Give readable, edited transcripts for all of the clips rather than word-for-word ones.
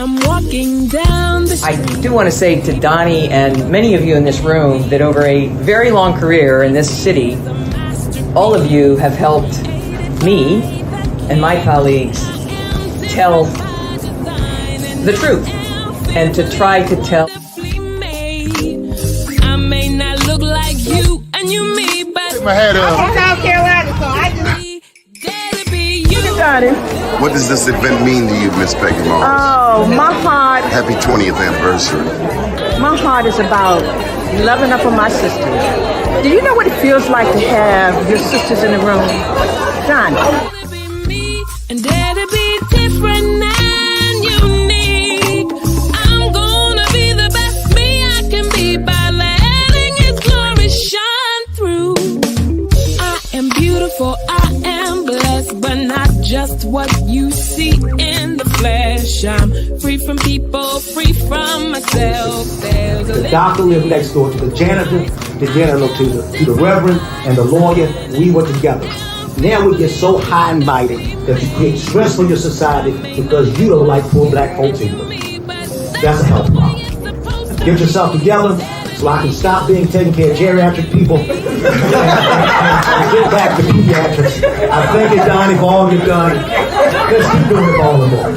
I'm walking down the street. I do want to say to Doni and many of you in this room that over a very long career in this city, all of you have helped me and my colleagues tell the truth and to try to tell. I may not look like you and you me, but Take my hat off. I'm from South Carolina, so I just... What does this event mean to you, Miss Peggy Moss? Oh, my heart, Happy 20th anniversary. my heart is about loving up on my sisters. Do you know what it feels like to have your sisters in the room? Johnny. And dare to be different and unique. I'm gonna be the best me I can be by letting His glory shine through. I am beautiful, I am blessed, but not just what you see in the flesh. I'm free from people, free from myself. There's The doctor lived next door to the janitor, to the reverend, and the lawyer. We were together. Now we get so high and mighty that you create stress for your society because you don't like poor black folks either. That's a health problem. Get yourself together so I can stop being taking care of geriatric people and get back to pediatrics. I thank you, Donnie, for all you've done. Let's keep doing it all the more.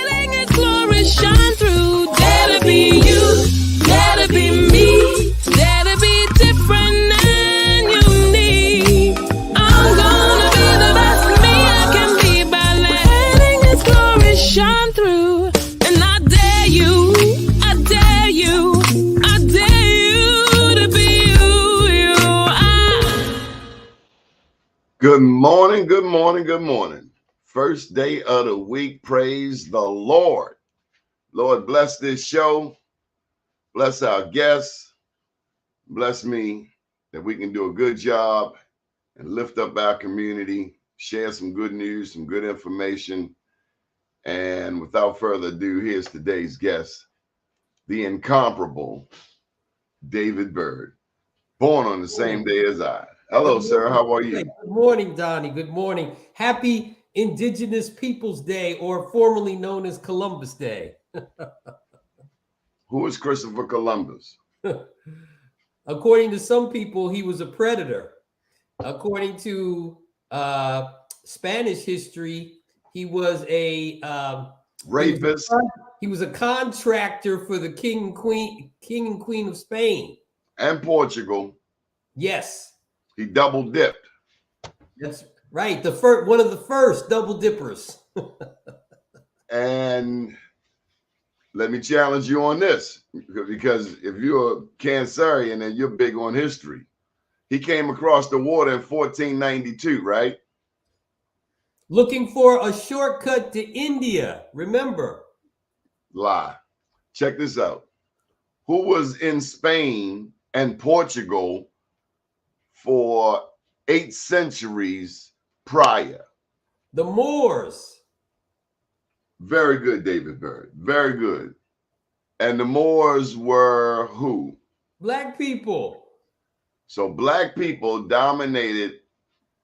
letting His glory shine through. Dare to be you, dare to be me, dare to be different and unique. I'm gonna be the best me I can be by letting His glory shine through. And I dare you, I dare you, I dare you to be you, Good morning, good morning, good morning. First day of the week. Praise the Lord. Lord, bless this show. Bless our guests. Bless me that we can do a good job and lift up our community, share some good news, some good information. And without further ado, here's today's guest, the incomparable David BYRD, born on the same day as I. Hello, sir. How are you? Good morning, Donnie. Good morning. Happy Indigenous Peoples Day, or formerly known as Columbus Day. Who is Christopher Columbus? According to some people, he was a predator. According to Spanish history, he was a Rapist. He was a contractor for the king and queen of Spain And Portugal. Yes, He double dipped. that's right. One of the first double dippers. And let me challenge you on this, because if you're a Cancerian and you're big on history, he came across the water in 1492, right? Looking for a shortcut to India. Remember? Lie. Check this out. Who was in Spain and Portugal for 8 centuries prior? The Moors. Very good, David BYRD. Very good. And the Moors were who? Black people. So black people dominated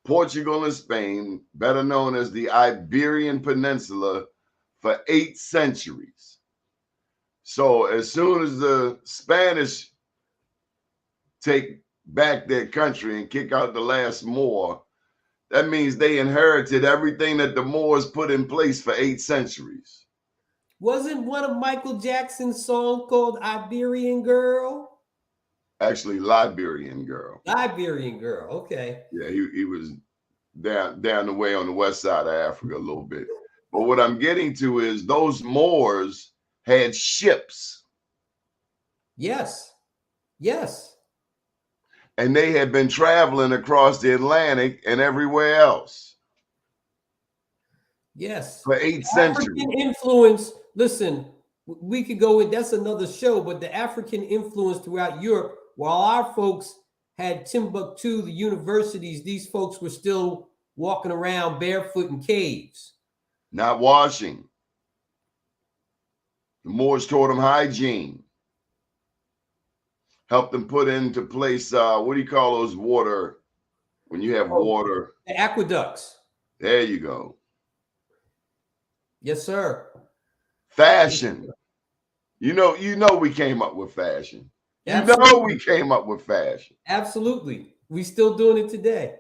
Portugal and Spain, better known as the Iberian Peninsula, for 8 centuries. So as soon as the Spanish take back their country and kick out the last Moor, that means they inherited everything that the Moors put in place for 8 centuries. Wasn't one of Michael Jackson's songs called Iberian Girl? Actually, Liberian Girl. Liberian Girl, okay. Yeah, he was down the way on the west side of Africa a little bit. But what I'm getting to is those Moors had ships. Yes, yes. And they had been traveling across the Atlantic and everywhere else. Yes. For 8 centuries. African influence, listen, we could go in, that's another show, but the African influence throughout Europe, while our folks had Timbuktu, the universities, these folks were still walking around barefoot in caves. Not washing. The Moors taught them hygiene. Helped them put into place, what do you call those water, when you have water? The aqueducts. There you go. Yes, sir. Fashion. You know, we came up with fashion. Absolutely. We came up with fashion. Absolutely. We still doing it today.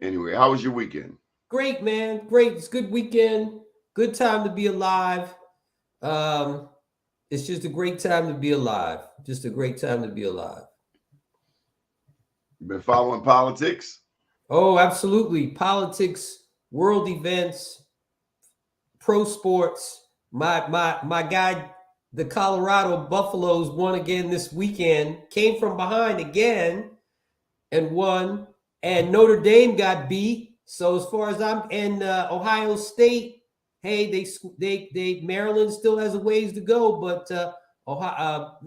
Anyway, how was your weekend? Great, man. Great. It's a good weekend. Good time to be alive. It's just a great time to be alive. Just a great time to be alive. You been following politics? Oh, absolutely. Politics, world events, pro sports. My guy, the Colorado Buffaloes won again this weekend, came from behind again and won. And Notre Dame got beat. So as far as I'm in Ohio State, hey, they Maryland still has a ways to go, but Ohio,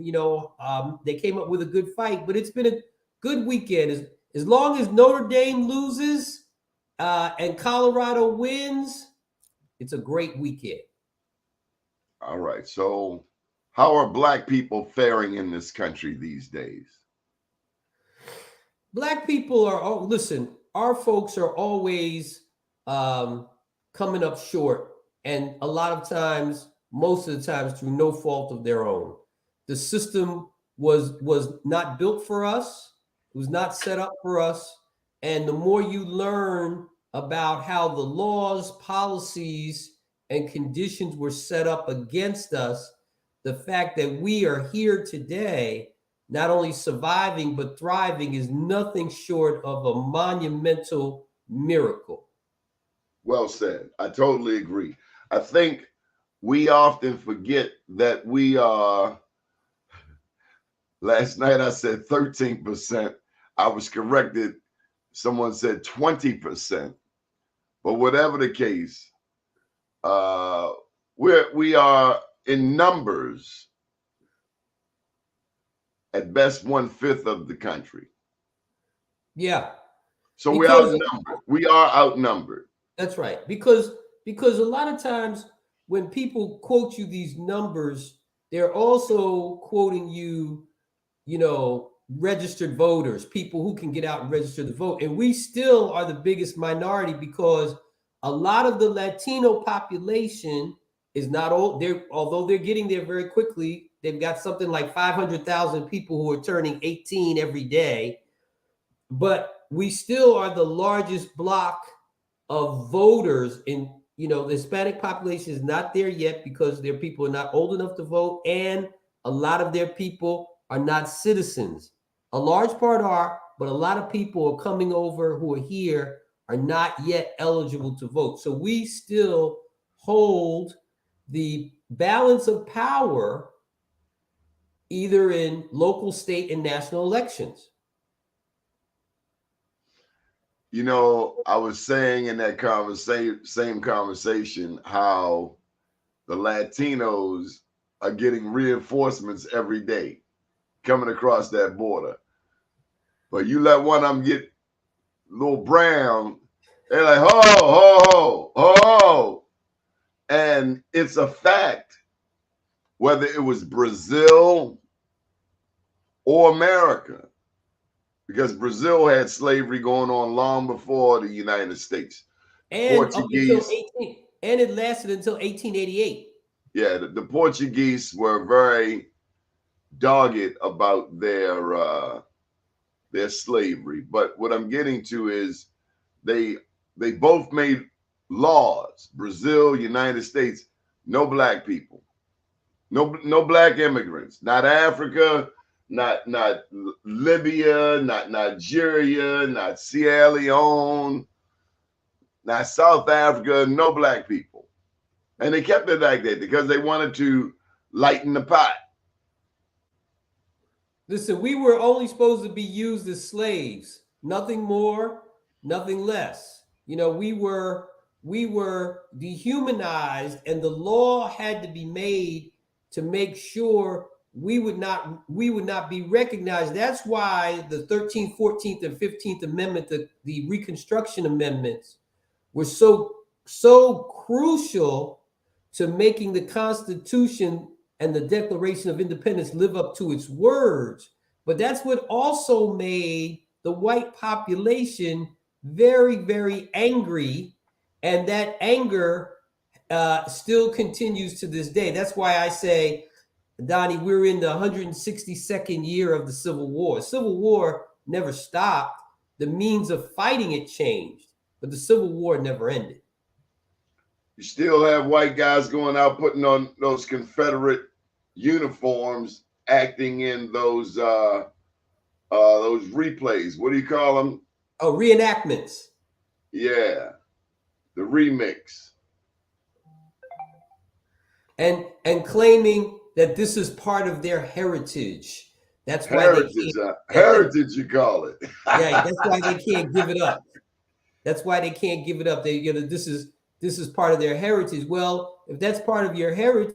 they came up with a good fight. But it's been a good weekend. As long as Notre Dame loses and Colorado wins, it's a great weekend. All right. So, how are Black people faring in this country these days? Black people are, listen, our folks are always coming up short. And a lot of times, most of the times, through no fault of their own. The system was not built for us. It was not set up for us. And the more you learn about how the laws, policies, and conditions were set up against us, the fact that we are here today, not only surviving, but thriving, is nothing short of a monumental miracle. Well said. I totally agree. I think we often forget that we are, last night I said 13%. I was corrected. Someone said 20%. But whatever the case, we are in numbers at best 1/5 of the country. Yeah. So we are outnumbered. That's right. Because a lot of times when people quote you these numbers, they're also quoting you, registered voters, people who can get out and register to vote. And we still are the biggest minority because a lot of the Latino population is not old. Although they're getting there very quickly. They've got something like 500,000 people who are turning 18 every day. But we still are the largest block of voters in, the Hispanic population is not there yet because their people are not old enough to vote. And a lot of their people are not citizens. A large part are, but a lot of people are coming over who are here are not yet eligible to vote. So we still hold the balance of power either in local, state, and national elections. I was saying in that same conversation how the Latinos are getting reinforcements every day coming across that border. But you let one of them get a little brown, they're like, ho, ho, ho, ho. And it's a fact, whether it was Brazil or America, because Brazil had slavery going on long before the United States. And Portuguese, and it lasted until 1888. Yeah, the Portuguese were very dogged about their slavery. But what I'm getting to is they both made laws. Brazil, United States, no Black people, no Black immigrants, not Africa, not Libya, not Nigeria, not Sierra Leone, not South Africa, no Black people. And they kept it like that because they wanted to lighten the pot. Listen, we were only supposed to be used as slaves, nothing more, nothing less. We were dehumanized, and the law had to be made to make sure we would not be recognized. That's why the 13th, 14th, and 15th Amendment, the Reconstruction Amendments, were so crucial to making the Constitution and the Declaration of Independence live up to its words. But that's what also made the white population very, very angry. And that anger still continues to this day. That's why I say, Donnie, we're in the 162nd year of the Civil War. Civil War never stopped. The means of fighting it changed, but the Civil War never ended. You still have white guys going out putting on those Confederate uniforms, acting in those replays. What do you call them? Oh, reenactments. Yeah, the remix. And claiming that this is part of their heritage. That's why heritage. Heritage, you call it. Yeah, that's why they can't give it up. That's why they can't give it up. They, this is part of their heritage. Well, if that's part of your heritage,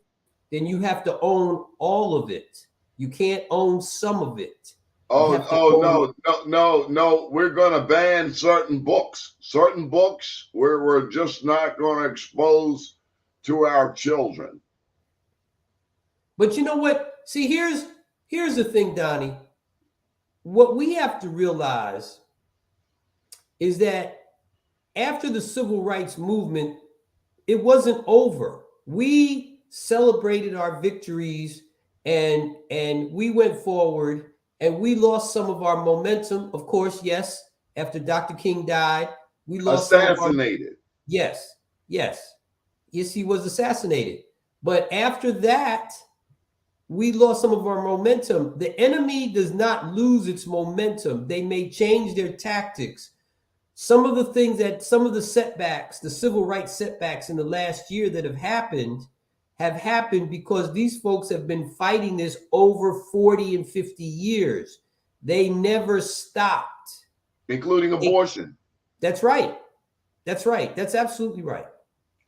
then you have to own all of it. You can't own some of it. No. We're going to ban certain books. Certain books we're just not going to expose to our children. But you know what? See, here's the thing, Donnie. What we have to realize is that after the civil rights movement, it wasn't over. We celebrated our victories and we went forward, and we lost some of our momentum. Of course, yes, after Dr. King died, we lost assassinated. Yes, he was assassinated. But after that, we lost some of our momentum. The enemy does not lose its momentum. They may change their tactics. Some of the setbacks, the civil rights setbacks in the last year that have happened because these folks have been fighting this over 40 and 50 years. They never stopped. Including abortion. That's right. That's absolutely right.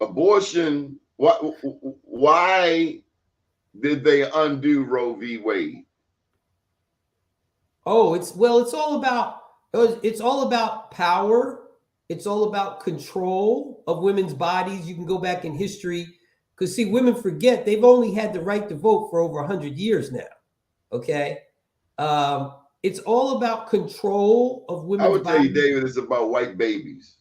Abortion, why did they undo Roe v. Wade? Oh, it's all about power. It's all about control of women's bodies. You can go back in history because, see, women forget they've only had the right to vote for over 100 years now. Okay. It's all about control of women's bodies. I would tell you, David, it's about white babies.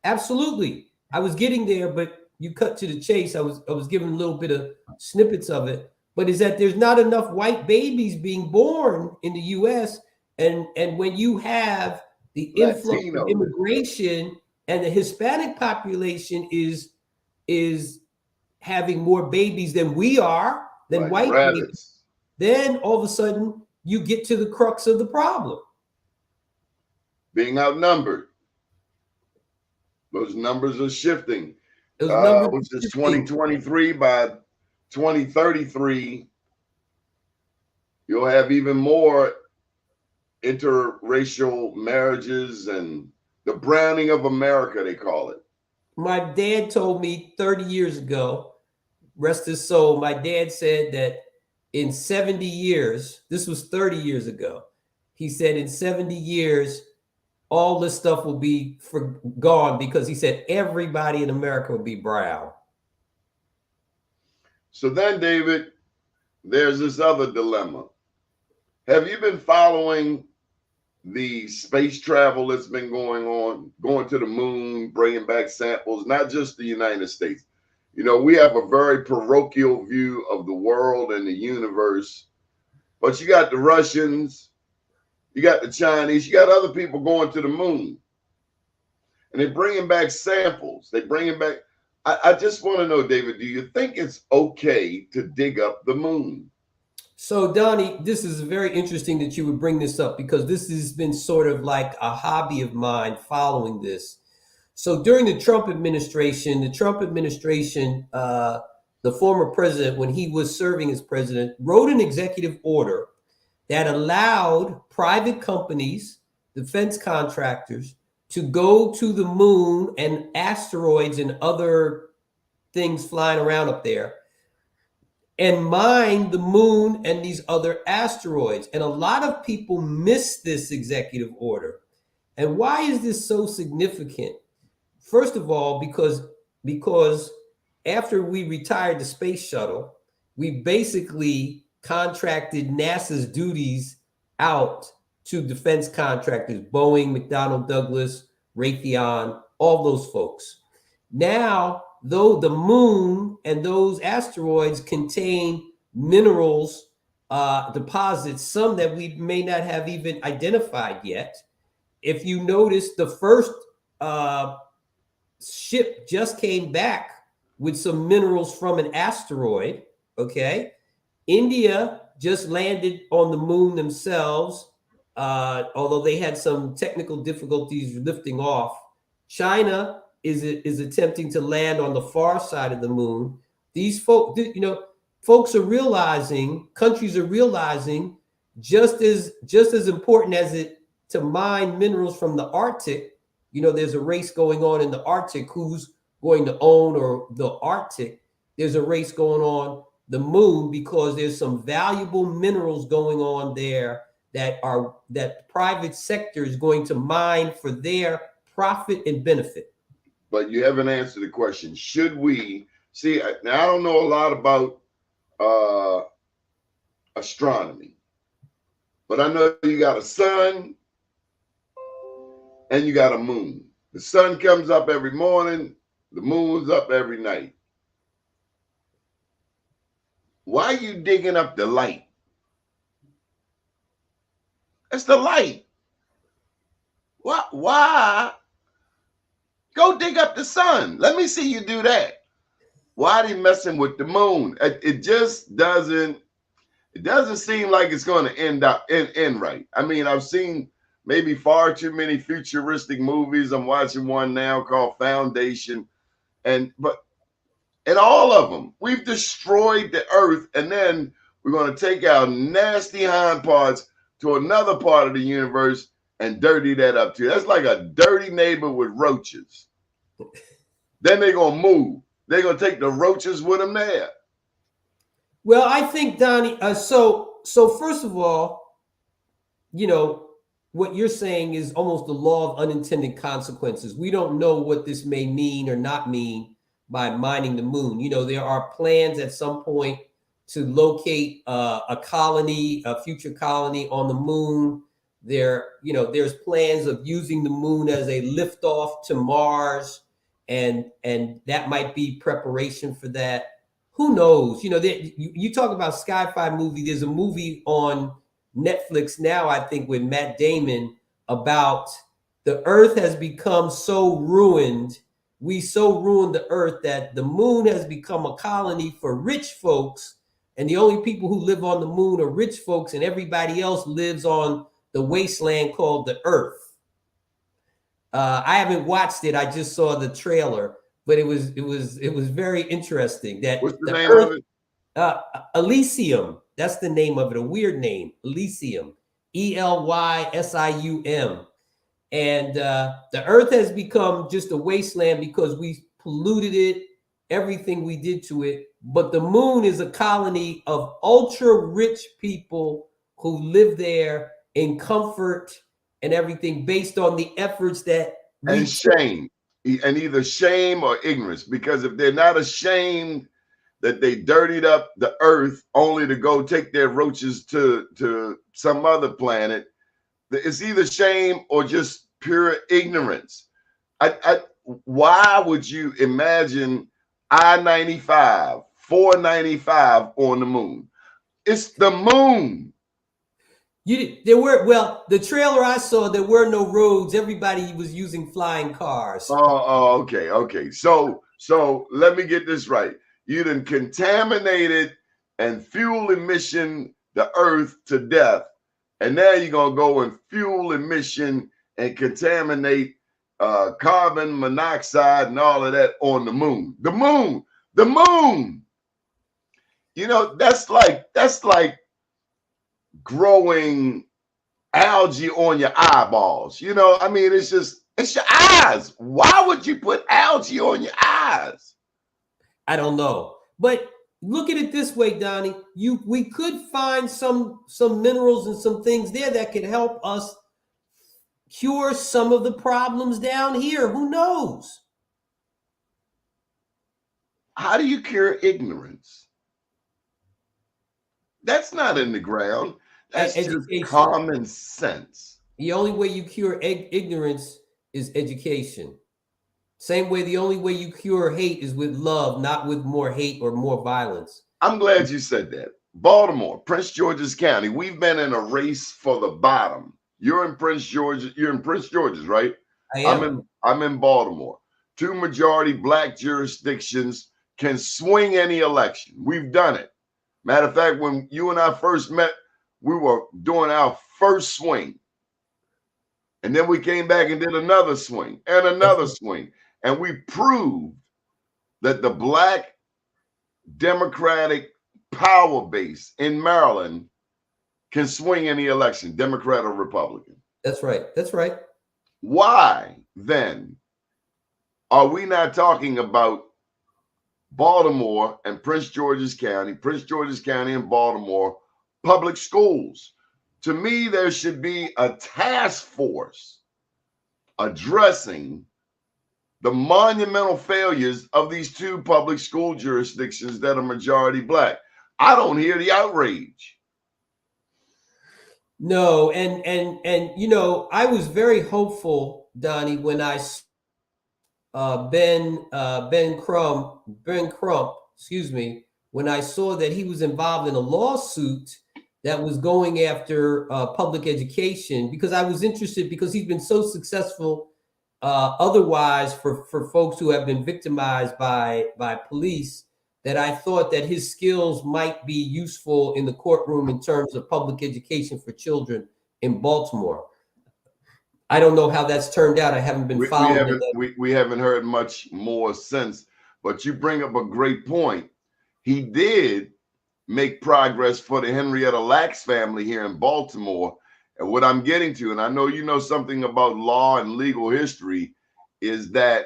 Absolutely. I was getting there, but you cut to the chase. I was giving a little bit of snippets of it. But is that there's not enough white babies being born in the U.S. And when you have the influx of immigration and the Hispanic population is having more babies than we are, than white babies, then all of a sudden you get to the crux of the problem. Being outnumbered. Those numbers are shifting. Which is 2023. By 2033, you'll have even more interracial marriages and the browning of America, they call it. My dad told me 30 years ago, rest his soul, my dad said that in 70 years, this was 30 years ago, he said in 70 years, all this stuff will be gone because he said everybody in America will be brown. So then, David, there's this other dilemma. Have you been following the space travel that's been going on, going to the moon, bringing back samples, not just the United States? You know, we have a very parochial view of the world and the universe, but you got the Russians, you got the Chinese, you got other people going to the moon, and they're bringing back samples. They're bringing back. I just want to know, David, do you think it's okay to dig up the moon? So, Donnie, this is very interesting that you would bring this up because this has been sort of like a hobby of mine following this. So during the Trump administration, the former president, when he was serving as president, wrote an executive order that allowed private companies, defense contractors, to go to the moon and asteroids and other things flying around up there and mine the moon and these other asteroids. And a lot of people miss this executive order. And why is this so significant? First of all, because after we retired the space shuttle, we basically contracted NASA's duties out to defense contractors, Boeing, McDonnell Douglas, Raytheon, all those folks. Now though the moon and those asteroids contain minerals, deposits, some that we may not have even identified yet. If you notice, the first ship just came back with some minerals from an asteroid. Okay. India just landed on the moon themselves, although they had some technical difficulties lifting off. China is attempting to land on the far side of the moon. These folks, folks are realizing, countries are realizing, just as important as it to mine minerals from the Arctic. There's a race going on in the Arctic. Who's going to own or the Arctic? There's a race going on the moon because there's some valuable minerals going on there that private sector is going to mine for their profit and benefit. But you haven't answered the question. Should we see? Now I don't know a lot about astronomy, but I know you got a sun and you got a moon. The sun comes up every morning, the moon's up every night. Why are you digging up the light? It's the light. Why? Go dig up the sun. Let me see you do that. Why are you messing with the moon? It just doesn't. It doesn't seem like it's going to end right. I mean, I've seen maybe far too many futuristic movies. I'm watching one now called Foundation, but in all of them, we've destroyed the earth, and then we're going to take our nasty hind parts to another part of the universe and dirty that up too. That's like a dirty neighbor with roaches. Then they're going to move. They're going to take the roaches with them there. Well, I think, Donnie, so first of all, what you're saying is almost the law of unintended consequences. We don't know what this may mean or not mean by mining the moon. There are plans at some point to locate a colony, a future colony on the moon. There's plans of using the moon as a liftoff to Mars, and that might be preparation for that. Who knows? You talk about sci-fi movie. There's a movie on Netflix now, I think, with Matt Damon about the Earth has become so ruined. We so ruined the Earth that the moon has become a colony for rich folks, and the only people who live on the moon are rich folks, and everybody else lives on the wasteland called the Earth. I haven't watched it. I just saw the trailer, but it was very interesting. That What's the name Earth, of it? Elysium. That's the name of it. A weird name, Elysium, Elysium. And the Earth has become just a wasteland because we polluted it, everything we did to it. But the moon is a colony of ultra rich people who live there in comfort and everything based on the efforts that and shame, and either shame or ignorance. Because if they're not ashamed that they dirtied up the earth only to go take their roaches to some other planet, it's either shame or just pure ignorance. Why would you imagine I-95, 495 on the moon? It's the moon. The trailer I saw, there were no roads. Everybody was using flying cars. Okay. So let me get this right. You done contaminated and fuel emission the earth to death. And now you're going to go and fuel emission and contaminate carbon monoxide and all of that on the moon. The moon. That's like growing algae on your eyeballs. It's your eyes. Why would you put algae on your eyes? I don't know. But look at it this way, Donnie. We could find some minerals and some things there that could help us cure some of the problems down here. Who knows? How do you cure ignorance? That's not in the ground. That's just common sense. The only way you cure ignorance is education. Same way, the only way you cure hate is with love, not with more hate or more violence. I'm glad you said that. Baltimore, Prince George's County. We've been in a race for the bottom. You're in Prince George's. You're in Prince George's, right? I am. I'm in Baltimore. 2 majority black jurisdictions can swing any election. We've done it. Matter of fact, when you and I first met, we were doing our first swing. And then we came back and did another swing and another swing. And we proved that the black Democratic power base in Maryland can swing any election, Democrat or Republican. That's right. That's right. Why then are we not talking about Baltimore and Prince George's County and Baltimore public schools? To me, there should be a task force addressing the monumental failures of these 2 public school jurisdictions that are majority black. I don't hear the outrage. No, and you know, I was very hopeful, Donnie, when I Ben Crump, excuse me, when I saw that he was involved in a lawsuit that was going after public education, because I was interested, because he's been so successful otherwise for folks who have been victimized by police, that I thought that his skills might be useful in the courtroom in terms of public education for children in Baltimore. I don't know how that's turned out. I haven't been following it. We haven't heard much more since, but you bring up a great point. He did make progress for the Henrietta Lacks family here in Baltimore. And what I'm getting to, and I know you know something about law and legal history, is that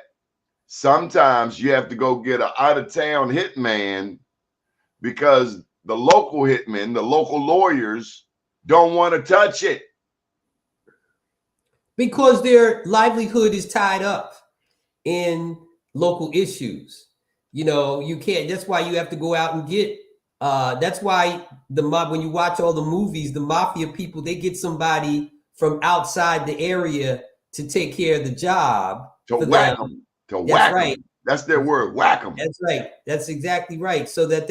sometimes you have to go get an out-of-town hitman because the local hitmen, the local lawyers, don't want to touch it. Because their livelihood is tied up in local issues. You know, you can't, that's why you have to go out and get, that's why the mob, when you watch all the movies, the mafia people, they get somebody from outside the area to take care of the job. To whack them. To whack them. That's their word, whack them. That's right. That's exactly right. So that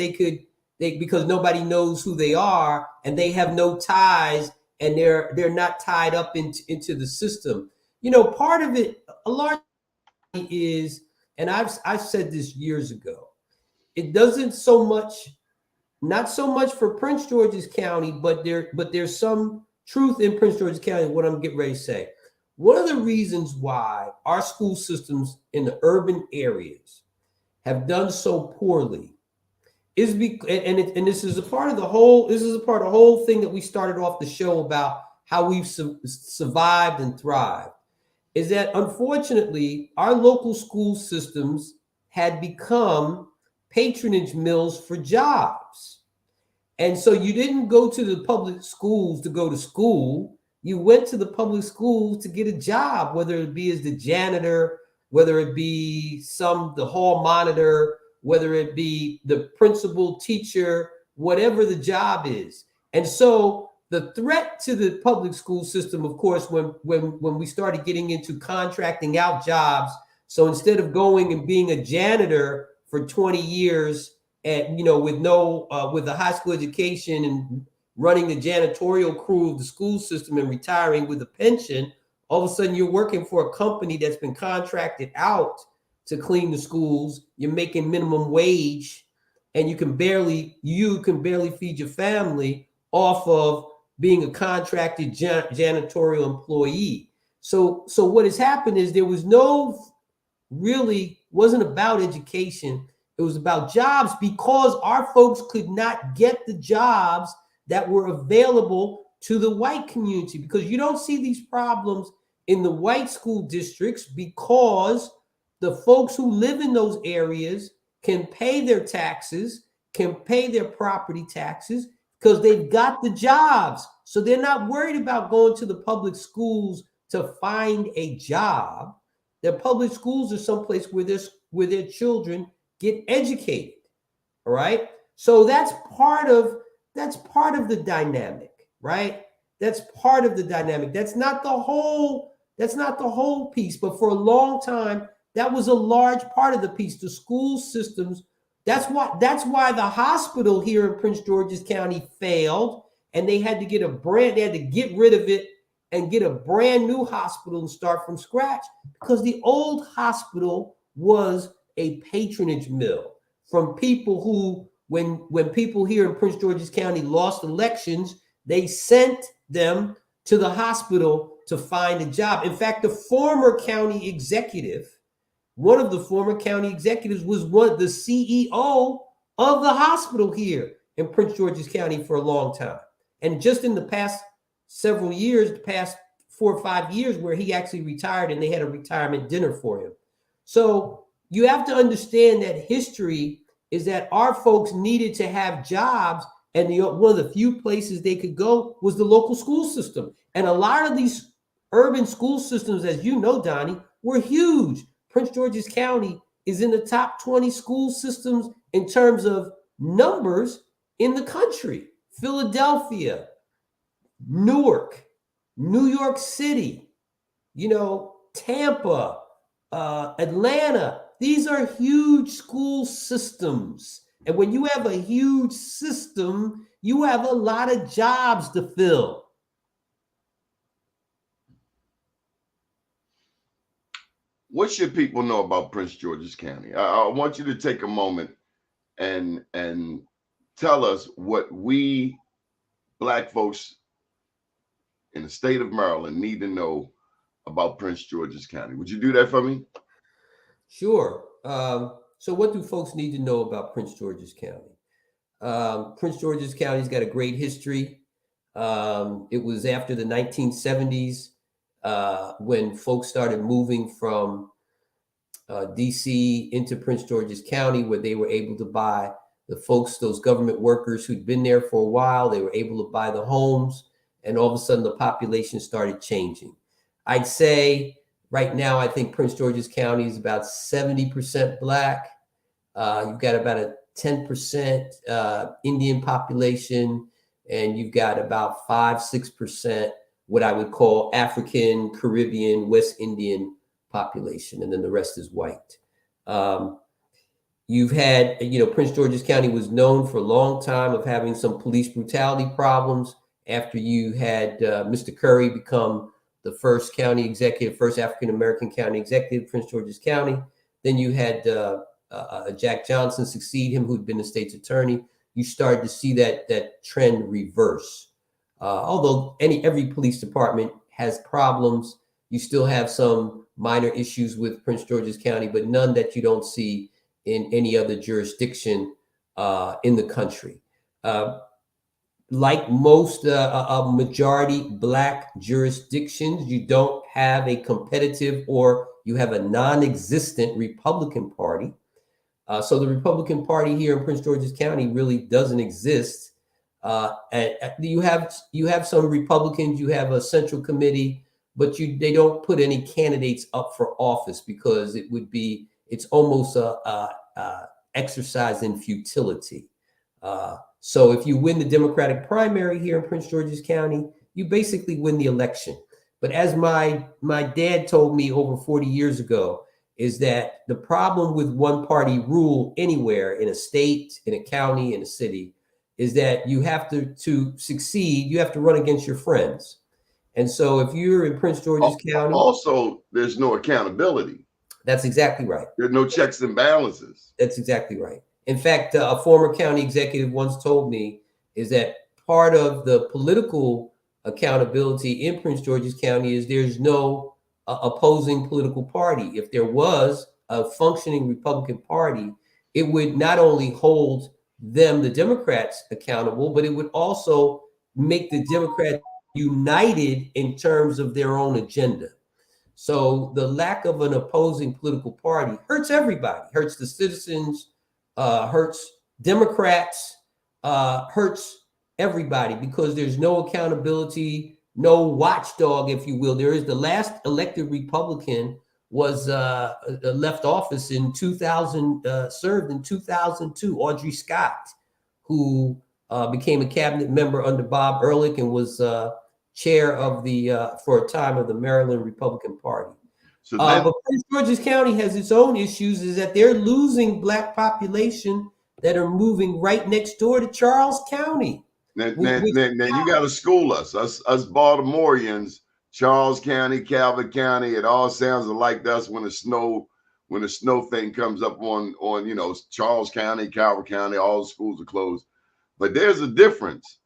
because nobody knows who they are and they have no ties and they're not tied up into the system. You know, part of it, a large is, and I've said this years ago, it doesn't so much, not so much for Prince George's County, but there's some truth in Prince George's County, what I'm getting ready to say. One of the reasons why our school systems in the urban areas have done so poorly is because, and this is a part of the whole thing that we started off the show about how we've survived and thrived, is that unfortunately our local school systems had become patronage mills for jobs. And so you didn't go to the public schools to go to school. You went to the public schools to get a job, whether it be as the janitor, whether it be the hall monitor, whether it be the principal, teacher, whatever the job is. And so the threat to the public school system, of course, when we started getting into contracting out jobs, so instead of going and being a janitor for 20 years and, you know, with a high school education and running the janitorial crew of the school system and retiring with a pension, all of a sudden you're working for a company that's been contracted out to clean the schools. You're making minimum wage and you can barely feed your family off of being a contracted janitorial employee. So what has happened is there was wasn't about education. It was about jobs, because our folks could not get the jobs that were available to the white community, because you don't see these problems in the white school districts because the folks who live in those areas can pay their taxes, can pay their property taxes because they've got the jobs. So they're not worried about going to the public schools to find a job. Their public schools are someplace where their children get educated. All right. So that's part of the dynamic, right? That's part of the dynamic. That's not the whole piece, but for a long time, That was a large part of the piece. The school systems, that's why the hospital here in Prince George's County failed, and they had to get rid of it and get a brand new hospital and start from scratch, because the old hospital was a patronage mill from people who, when people here in Prince George's County lost elections, they sent them to the hospital to find a job. In fact, the former county executive, one of the former county executives, was the CEO of the hospital here in Prince George's County for a long time. And just in the past several years, the past 4 or 5 years, where he actually retired and they had a retirement dinner for him. So you have to understand that history is that our folks needed to have jobs, and one of the few places they could go was the local school system. And a lot of these urban school systems, as you know, Donnie, were huge. Prince George's County is in the top 20 school systems in terms of numbers in the country. Philadelphia, Newark, New York City, Tampa, Atlanta. These are huge school systems. And when you have a huge system, you have a lot of jobs to fill. What should people know about Prince George's County? I want you to take a moment and tell us what we Black folks in the state of Maryland need to know about Prince George's County. Would you do that for me? Sure. So what do folks need to know about Prince George's County? Prince George's County's got a great history. It was after the 1970s when folks started moving from DC into Prince George's County, where they were able to buy those government workers who'd been there for a while, they were able to buy the homes, and all of a sudden the population started changing. I'd say right now, I think Prince George's County is about 70% Black. You've got about a 10% Indian population, and you've got about 5-6% what I would call African, Caribbean, West Indian population, and then the rest is white. You've had, Prince George's County was known for a long time of having some police brutality problems. After you had Mr. Curry become the first African-American county executive, Prince George's County, then you had Jack Johnson succeed him, who'd been the state's attorney. You started to see that trend reverse. Although every police department has problems, you still have some minor issues with Prince George's County, but none that you don't see in any other jurisdiction in the country. Like most majority Black jurisdictions, you don't have a competitive, or you have a non-existent Republican Party. So the Republican Party here in Prince George's County really doesn't exist. And you have some Republicans, you have a central committee, but they don't put any candidates up for office, because it's almost a exercise in futility. So if you win the Democratic primary here in Prince George's County, you basically win the election. But as my dad told me over 40 years ago, is that the problem with one party rule anywhere in a state, in a county, in a city, is that you have to succeed, you have to run against your friends. And so if you're in Prince George's County. Also, there's no accountability. That's exactly right. There's no checks and balances. That's exactly right. In fact, a former county executive once told me is that part of the political accountability in Prince George's County is there's no opposing political party. If there was a functioning Republican Party, it would not only hold the Democrats, accountable, but it would also make the Democrats united in terms of their own agenda. So the lack of an opposing political party hurts everybody, hurts the citizens, hurts Democrats, hurts everybody, because there's no accountability, no watchdog, if you will. There is the last elected Republican was left office in 2000, served in 2002, Audrey Scott, who became a cabinet member under Bob Ehrlich and was chair of for a time of the Maryland Republican Party. So then, but Prince George's County has its own issues, is that they're losing Black population that are moving right next door to Charles County. now you got to school us Baltimoreans. Charles County, Calvert County, it all sounds like us when the snow thing comes up on Charles County, Calvert County, all the schools are closed. But there's a difference.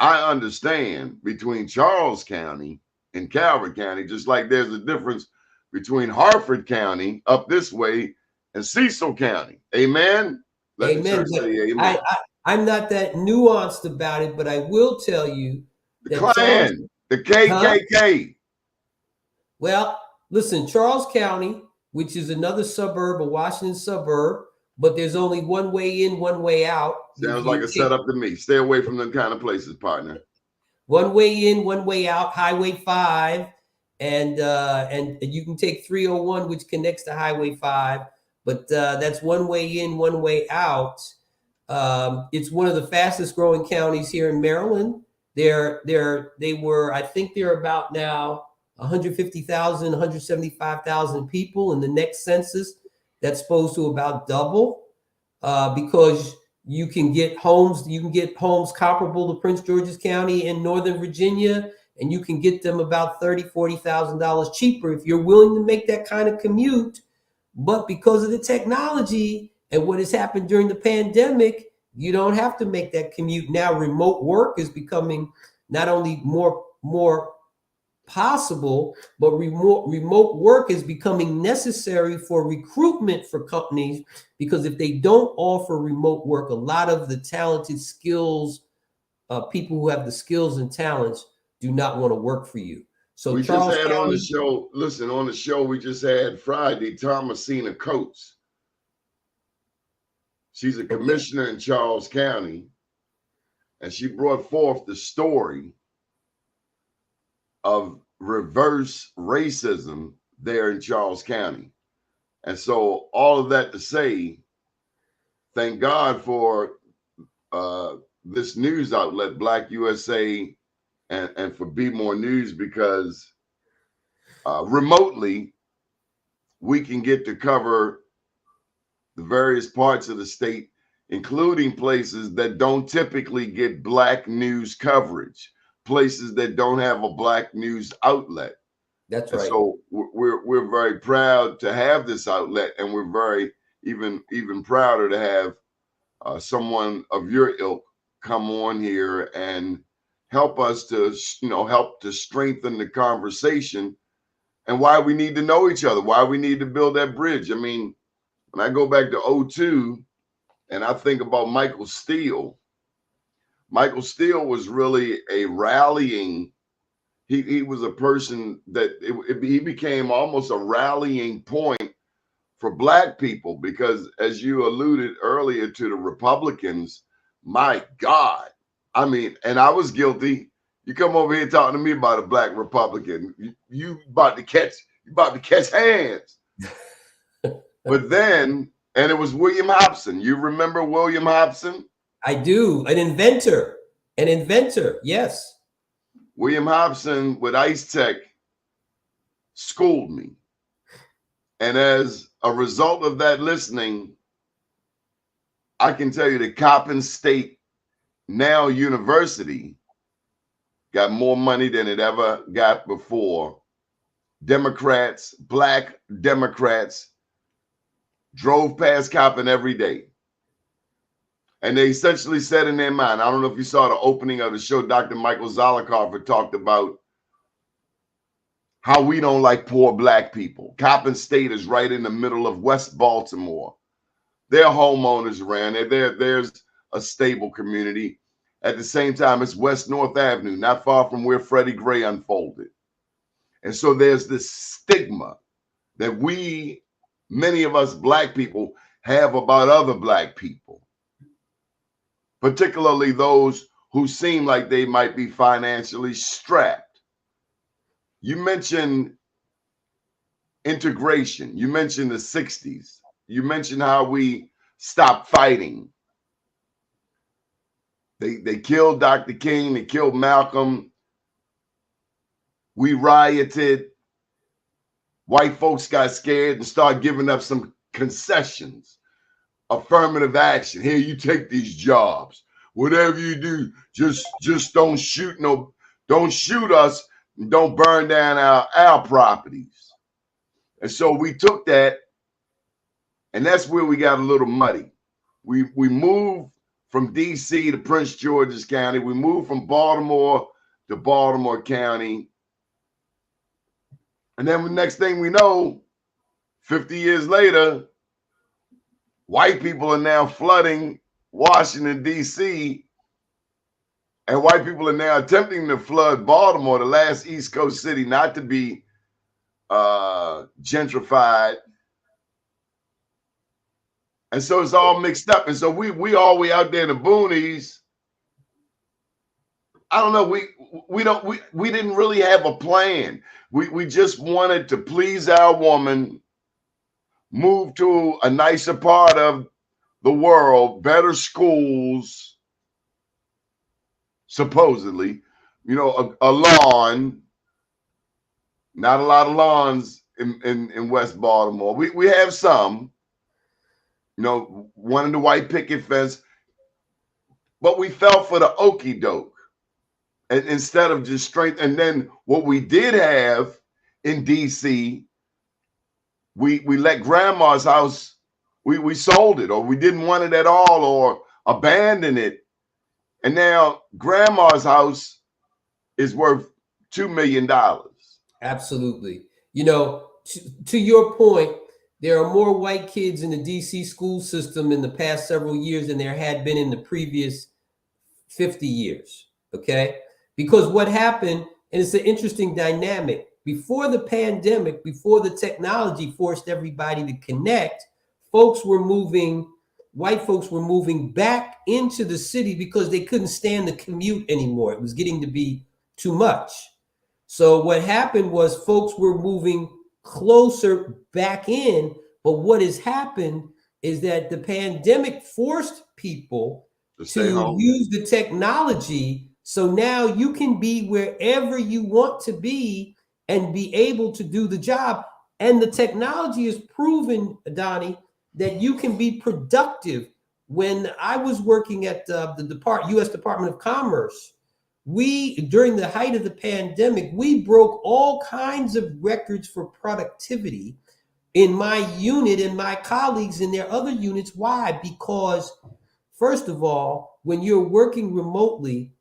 I understand between Charles County and Calvert County, just like there's a difference between Harford County up this way and Cecil County. Amen. Let the church say amen. I'm not that nuanced about it, but I will tell you the Klan, the KKK. Well, listen, Charles County, which is another suburb, a Washington suburb, but there's only one way in, one way out. Sounds like a setup to me. Stay away from them kind of places, partner. One way in, one way out, Highway 5, and you can take 301, which connects to Highway 5, but that's one way in, one way out. It's one of the fastest growing counties here in Maryland. They were, I think they're about now 150,000, 175,000 people. In the next census, that's supposed to about double, because you can get homes comparable to Prince George's County in Northern Virginia, and you can get them about $30,000, $40,000 cheaper if you're willing to make that kind of commute. But because of the technology and what has happened during the pandemic, you don't have to make that commute now. Remote work is becoming not only more possible, but remote work is becoming necessary for recruitment for companies, because if they don't offer remote work, a lot of the talented skills, people who have the skills and talents do not want to work for you. So we Charles just had County, on the show, listen, on the show we just had Friday, Thomasina Coates. She's a commissioner in Charles County, and she brought forth the story of reverse racism there in Charles County. And so all of that to say, thank God for this news outlet, Black USA, and for Be More News, because remotely we can get to cover the various parts of the state, including places that don't typically get Black news coverage, places that don't have a Black news outlet. That's right. So we're very proud to have this outlet, and we're very even prouder to have someone of your ilk come on here and help us to help to strengthen the conversation, and why we need to know each other, why we need to build that bridge. I mean, when I go back to 2002 and I think about Michael Steele was really a rallying. He was a person that he became almost a rallying point for Black people, because as you alluded earlier to the Republicans, my God, I mean, and I was guilty. You come over here talking to me about a Black Republican, you about to catch hands. But then, and it was William Hobson. You remember William Hobson? I do. An inventor. Yes. William Hobson with Ice Tech schooled me. And as a result of that listening, I can tell you that Coppin State, now University, got more money than it ever got before. Democrats, Black Democrats, drove past Coppin every day. And they essentially said in their mind, I don't know if you saw the opening of the show, Dr. Michael Zollicoffer talked about how we don't like poor Black people. Coppin State is right in the middle of West Baltimore. There are homeowners around there. There's a stable community. At the same time, it's West North Avenue, not far from where Freddie Gray unfolded. And so there's this stigma that many of us Black people have about other Black people, particularly those who seem like they might be financially strapped. You mentioned integration. You mentioned the 60s. You mentioned how we stopped fighting. They killed Dr. King. They killed Malcolm. We rioted. white folks got scared and started giving up some concessions, affirmative action. Here, you take these jobs. Whatever you do, just don't shoot us, and don't burn down our properties. And so we took that, and that's where we got a little muddy. We moved from DC to Prince George's County. We moved from Baltimore to Baltimore County. And then the next thing we know, 50 years later, white people are now flooding Washington, D.C., and white people are now attempting to flood Baltimore, the last East Coast city not to be gentrified. And so it's all mixed up. And so we all way out there in the boonies. I don't know. We didn't really have a plan. We just wanted to please our woman, move to a nicer part of the world, better schools, supposedly, you know, a lawn. Not a lot of lawns in West Baltimore. We have some, you know, one in the white picket fence, but we fell for the okie doke. And instead of just straight, and then what we did have in DC, we let grandma's house, we sold it, or we didn't want it at all, or abandoned it. And now grandma's house is worth $2 million. Absolutely. You know, to your point, there are more white kids in the DC school system in the past several years than there had been in the previous 50 years. Okay. Because what happened, and it's an interesting dynamic, before the pandemic, before the technology forced everybody to connect, white folks were moving back into the city because they couldn't stand the commute anymore. It was getting to be too much. So what happened was folks were moving closer back in. But what has happened is that the pandemic forced people to use the technology. So now you can be wherever you want to be and be able to do the job. And the technology has proven, Doni, that you can be productive. When I was working at the U.S. Department of Commerce, during the height of the pandemic, we broke all kinds of records for productivity in my unit and my colleagues in their other units. Why? Because, first of all, when you're working remotely,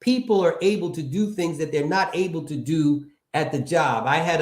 people are able to do things that they're not able to do at the job. I had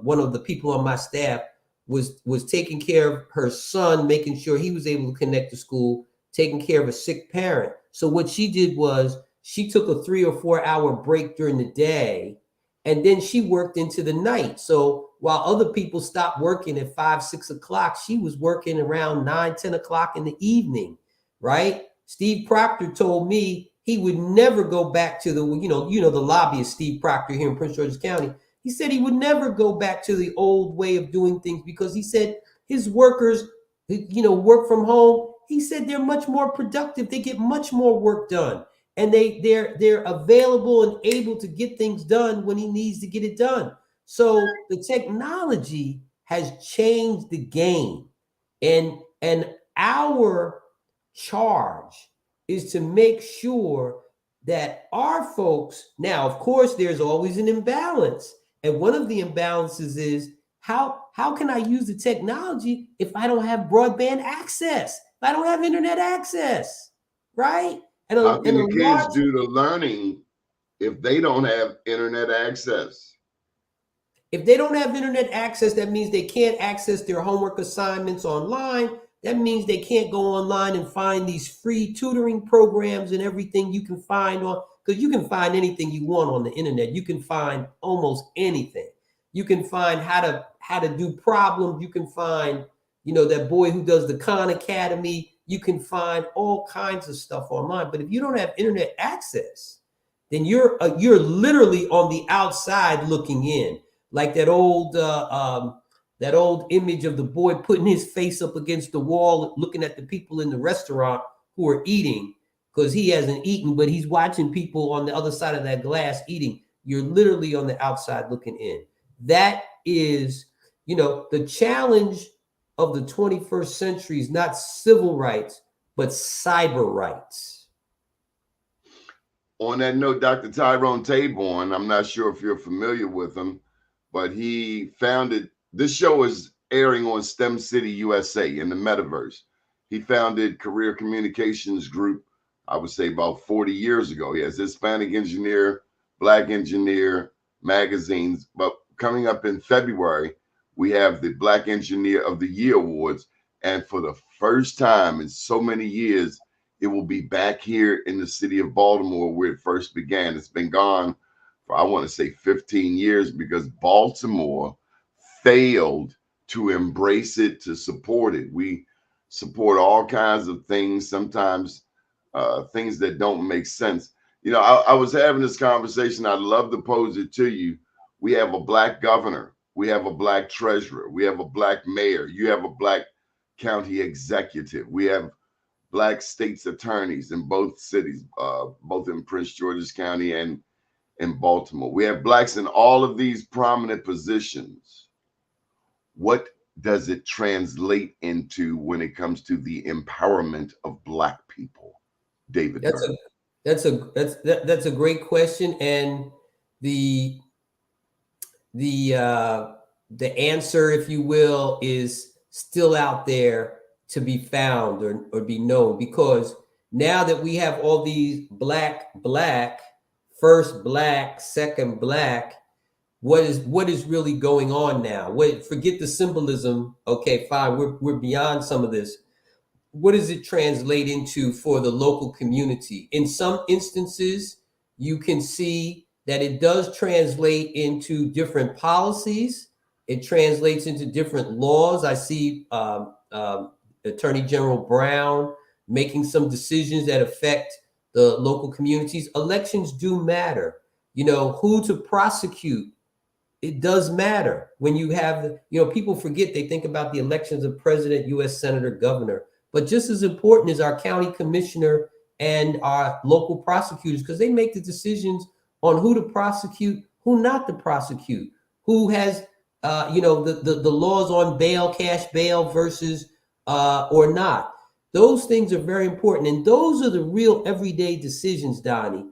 one of the people on my staff was taking care of her son, making sure he was able to connect to school, taking care of a sick parent. So what she did was she took a 3 or 4 hour break during the day, and then she worked into the night. So while other people stopped working at 5, 6 o'clock, she was working around 9, 10 o'clock in the evening, right? Steve Proctor told me he would never go back to the lobbyist Steve Proctor here in Prince George's County. He said he would never go back to the old way of doing things because he said his workers, work from home. He said they're much more productive. They get much more work done, and they're available and able to get things done when he needs to get it done. So the technology has changed the game, and our charge is to make sure that our folks, now, of course, there's always an imbalance. And one of the imbalances is how can I use the technology if I don't have broadband access? If I don't have internet access, right? And how can the kids do the learning if they don't have internet access? If they don't have internet access, that means they can't access their homework assignments online. That means they can't go online and find these free tutoring programs and everything you can find on, because you can find anything you want on the internet. You can find almost anything. You can find how to do problems. You can find, that boy who does the Khan Academy. You can find all kinds of stuff online. But if you don't have internet access, then you're literally on the outside looking in, like that old image of the boy putting his face up against the wall, looking at the people in the restaurant who are eating, because he hasn't eaten, but he's watching people on the other side of that glass eating. you're literally on the outside looking in. That is, the challenge of the 21st century is not civil rights, but cyber rights. On that note, Dr. Tyrone Taborn, I'm not sure if you're familiar with him, but he founded, this show is airing on STEM City USA in the metaverse. He founded Career Communications Group, I would say about 40 years ago. He has Hispanic Engineer, Black Engineer magazines, but coming up in February, we have the Black Engineer of the Year Awards. And for the first time in so many years, it will be back here in the city of Baltimore where it first began. It's been gone for, I want to say 15 years because Baltimore failed to embrace it, to support it. We support all kinds of things, sometimes things that don't make sense. I was having this conversation. I'd love to pose it to you. We have a Black governor. We have a Black treasurer. We have a Black mayor. You have a Black county executive. We have Black state's attorneys in both cities, both in Prince George's County and in Baltimore. We have Blacks in all of these prominent positions. What does it translate into when it comes to the empowerment of Black people, David? That's a great question, and the answer, if you will, is still out there to be found or be known, because now that we have all these black, first Black, second Black, what is really going on now? Forget the symbolism. Okay, fine, we're beyond some of this. What does it translate into for the local community? In some instances, you can see that it does translate into different policies. It translates into different laws. I see Attorney General Brown making some decisions that affect the local communities. Elections do matter. Who to prosecute, it does matter. When you have, people forget, they think about the elections of president, U.S. senator, governor, but just as important is our county commissioner and our local prosecutors, because they make the decisions on who to prosecute, who not to prosecute, who has, the laws on bail, cash bail versus or not. Those things are very important. And those are the real everyday decisions, Donnie.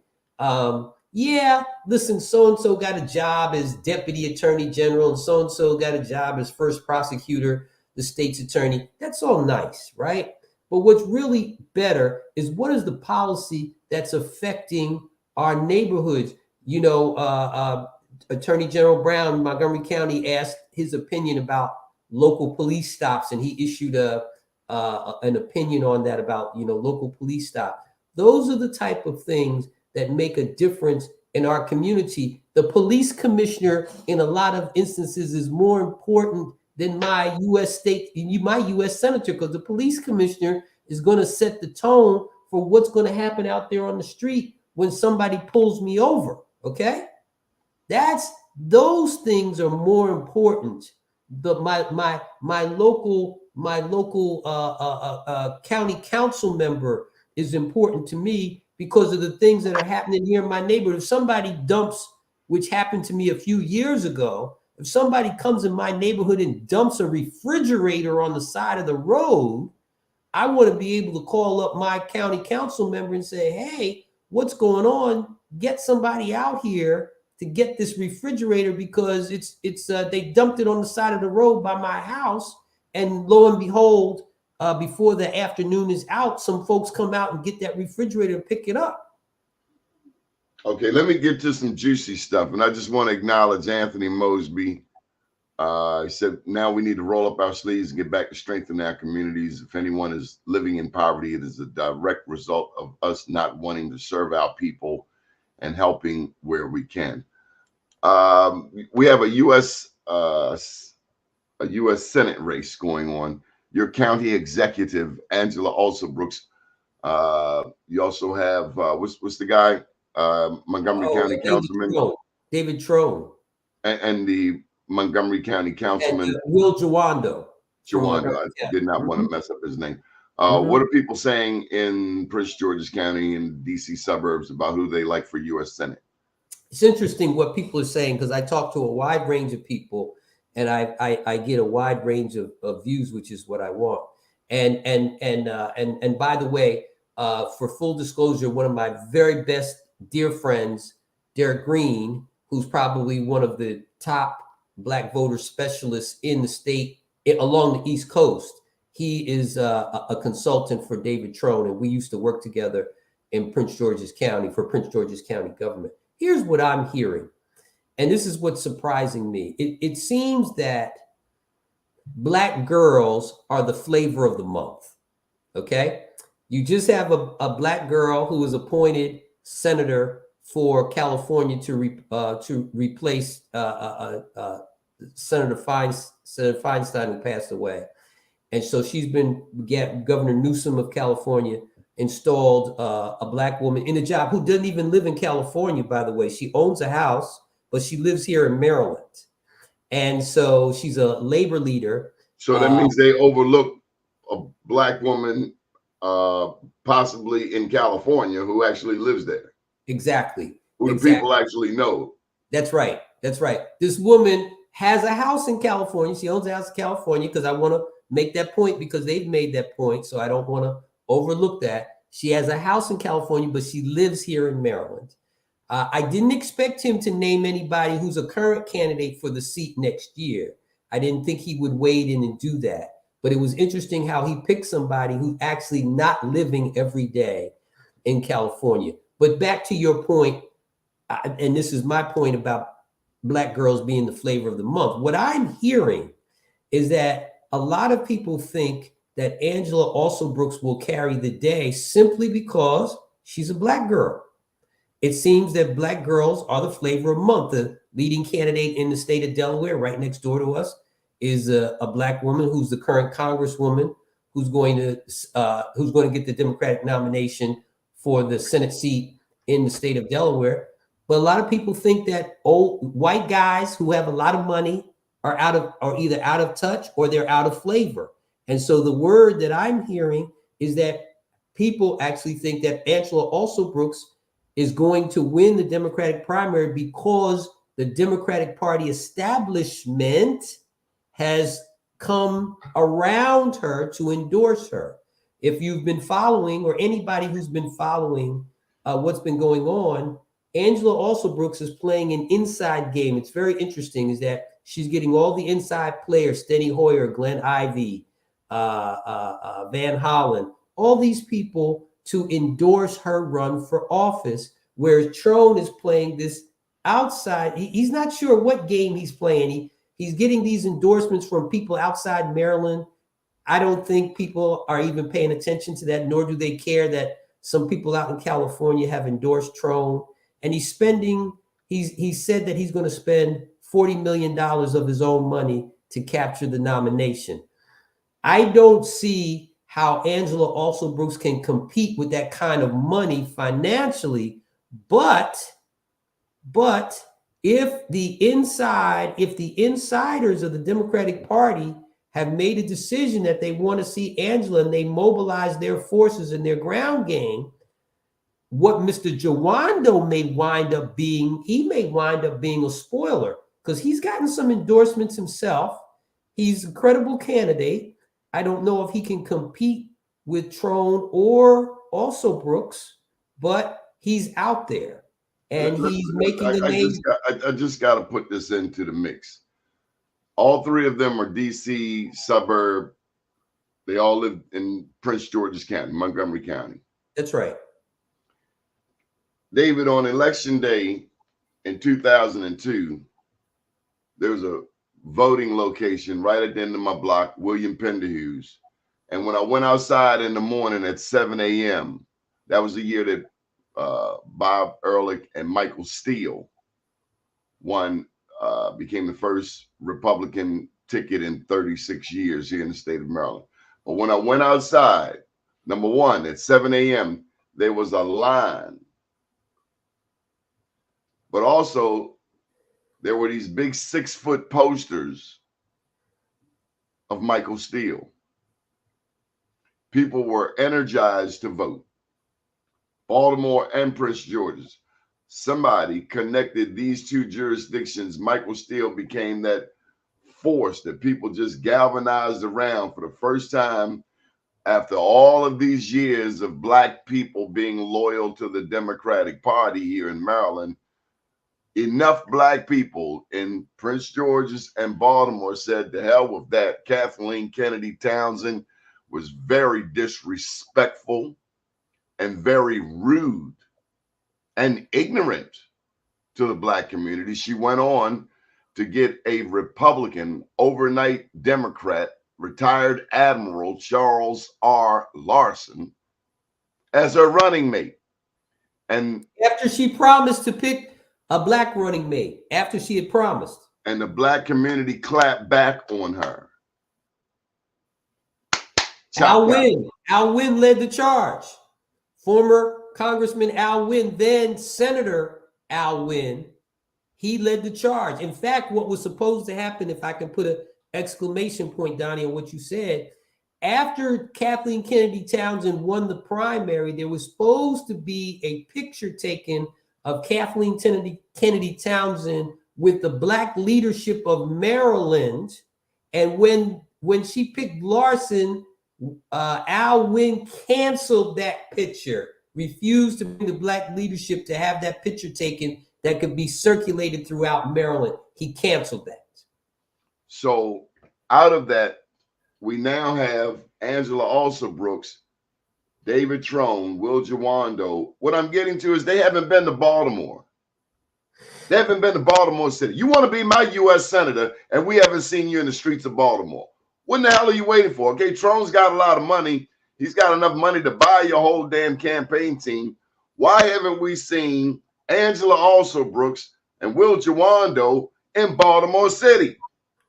Yeah, listen, so-and-so got a job as deputy attorney general and so-and-so got a job as first prosecutor, the state's attorney. That's all nice, right? But what's really better is what is the policy that's affecting our neighborhoods? Attorney General Brown in Montgomery County asked his opinion about local police stops, and he issued an opinion on that about, local police stop. Those are the type of things that make a difference in our community. The police commissioner, in a lot of instances, is more important than my U.S. senator, because the police commissioner is going to set the tone for what's going to happen out there on the street when somebody pulls me over. Okay, those things are more important. My local county council member is important to me because of the things that are happening here in my neighborhood. If somebody dumps, which happened to me a few years ago, if somebody comes in my neighborhood and dumps a refrigerator on the side of the road, I want to be able to call up my county council member and say, hey, what's going on? Get somebody out here to get this refrigerator because they dumped it on the side of the road by my house. And lo and behold, before the afternoon is out, some folks come out and get that refrigerator and pick it up. Okay, let me get to some juicy stuff. And I just want to acknowledge Anthony Mosby. He said, now we need to roll up our sleeves and get back to strengthening our communities. If anyone is living in poverty, it is a direct result of us not wanting to serve our people and helping where we can. We have a U.S. Senate race going on. Your county executive, Angela Alsobrooks. You also have, what's the guy? Montgomery County Councilman. David Trone. And the Montgomery County Councilman. Will Jawando. I did not want to mess up his name. What are people saying in Prince George's County and DC suburbs about who they like for U.S. Senate? it's interesting what people are saying, because I talk to a wide range of people, and I get a wide range of views, which is what I want. And by the way, for full disclosure, one of my very best dear friends, Derek Green, who's probably one of the top Black voter specialists in the state along the East Coast, he is a consultant for David Trone, and we used to work together in Prince George's County for Prince George's County government. Here's what I'm hearing, and this is what's surprising me. It seems that Black girls are the flavor of the month. Okay, you just have a Black girl who was appointed senator for California to replace Senator Feinstein, who passed away, and so she's been Governor Newsom of California installed a Black woman in a job who doesn't even live in California, by the way. She owns a house, but she lives here in Maryland. And so she's a labor leader. So that means they overlook a Black woman possibly in California who actually lives there. Exactly. Who the people actually know. That's right. That's right. This woman has a house in California. She owns a house in California, because I want to make that point, because they've made that point. So I don't want to overlook that. She has a house in California, but she lives here in Maryland. I didn't expect him to name anybody who's a current candidate for the seat next year. I didn't think he would wade in and do that. But it was interesting how he picked somebody who's actually not living every day in California. But back to your point, and this is my point about Black girls being the flavor of the month. What I'm hearing is that a lot of people think that Angela Alsobrooks will carry the day simply because she's a Black girl. It seems that Black girls are the flavor of the month. The leading candidate in the state of Delaware, right next door to us, is a Black woman who's the current congresswoman who's going to get the Democratic nomination for the Senate seat in the state of Delaware. But a lot of people think that old white guys who have a lot of money are either out of touch or they're out of flavor. And so the word that I'm hearing is that people actually think that Angela Alsobrooks is going to win the Democratic primary because the Democratic Party establishment has come around her to endorse her. If you've been following, or anybody who's been following what's been going on, Angela Alsobrooks is playing an inside game. It's very interesting, is that she's getting all the inside players, Steny Hoyer, Glenn Ivey, Van Hollen, all these people to endorse her run for office, where Trone is playing this outside. He's not sure what game he's playing. He's getting these endorsements from people outside Maryland. I don't think people are even paying attention to that, nor do they care that some people out in California have endorsed Trone. And he said that he's going to spend $40 million of his own money to capture the nomination. I don't see how Angela Alsobrooks can compete with that kind of money financially, but if the insiders of the Democratic Party have made a decision that they want to see Angela, and they mobilize their forces and their ground game, what Mr. Jawando may wind up being, he may wind up being a spoiler, because he's gotten some endorsements himself. He's a credible candidate. I don't know if he can compete with Trone or Alsobrooks, but he's out there, and he's making a name. I just got to put this into the mix. All three of them are DC suburb. They all live in Prince George's County, Montgomery County. That's right. David, on election day in 2002, there was a voting location right at the end of my block, William Penderhughes. And when I went outside in the morning at 7 a.m., that was the year that Bob Ehrlich and Michael Steele became the first Republican ticket in 36 years here in the state of Maryland. But when I went outside, number one, at 7 a.m., there was a line. But also, there were these big 6-foot posters of Michael Steele. People were energized to vote. Baltimore and Prince George's. somebody connected these two jurisdictions. Michael Steele became that force that people just galvanized around for the first time after all of these years of Black people being loyal to the Democratic Party here in Maryland. Enough Black people in Prince George's and Baltimore said, to hell with that. Kathleen Kennedy Townsend was very disrespectful and very rude and ignorant to the Black community. She went on to get a Republican, overnight Democrat, retired Admiral Charles R. Larson as her running mate. And after she promised to pick a Black running mate, after she had promised. And the Black community clapped back on her. Al Wynn led the charge. Former Congressman Al Wynn, then Senator Al Wynn, he led the charge. In fact, what was supposed to happen, if I can put an exclamation point, Donnie, on what you said, after Kathleen Kennedy Townsend won the primary, there was supposed to be a picture taken of Kathleen Kennedy Townsend with the Black leadership of Maryland. And when she picked Larson, Al Wynn canceled that picture, refused to bring the Black leadership to have that picture taken that could be circulated throughout Maryland. He canceled that. So out of that, we now have Angela Alsobrooks, David Trone, Will Jawando. What I'm getting to is they haven't been to Baltimore. They haven't been to Baltimore City. You want to be my U.S. Senator, and we haven't seen you in the streets of Baltimore. What the hell are you waiting for? Okay, Trone's got a lot of money. He's got enough money to buy your whole damn campaign team. Why haven't we seen Angela Alsobrooks and Will Jawando in Baltimore City?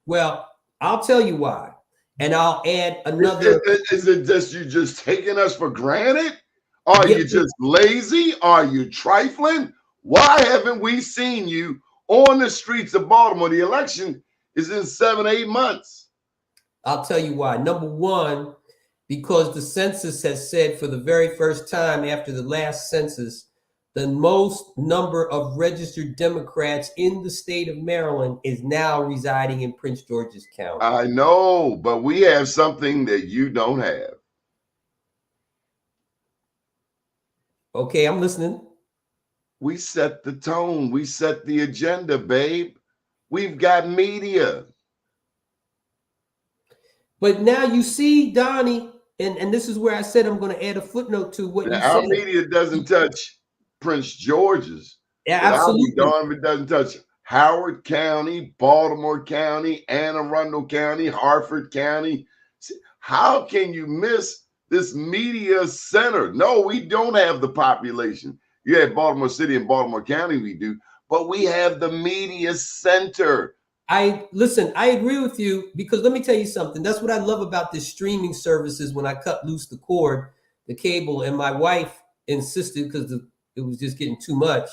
Well, I'll tell you why. And I'll add another. Is it just you just taking us for granted? Are you just lazy? Are you trifling? Why haven't we seen you on the streets of Baltimore? The election is in 7-8 months. I'll tell you why. Number one, because the census has said for the very first time after the last census, the most number of registered Democrats in the state of Maryland is now residing in Prince George's County. I know, but we have something that you don't have. Okay, I'm listening. We set the tone. We set the agenda, babe. We've got media. But now you see, Donnie, and this is where I said I'm going to add a footnote to what you said. Our media doesn't touch Prince George's. Yeah, absolutely. I'll be darned if it doesn't touch Howard County, Baltimore County, Anne Arundel County, Harford County. How can you miss this media center? No, we don't have the population. You have Baltimore City and Baltimore County, we do, but we have the media center. I agree with you, because let me tell you something. That's what I love about this streaming services. When I cut loose the cord, the cable, and my wife insisted because it was just getting too much,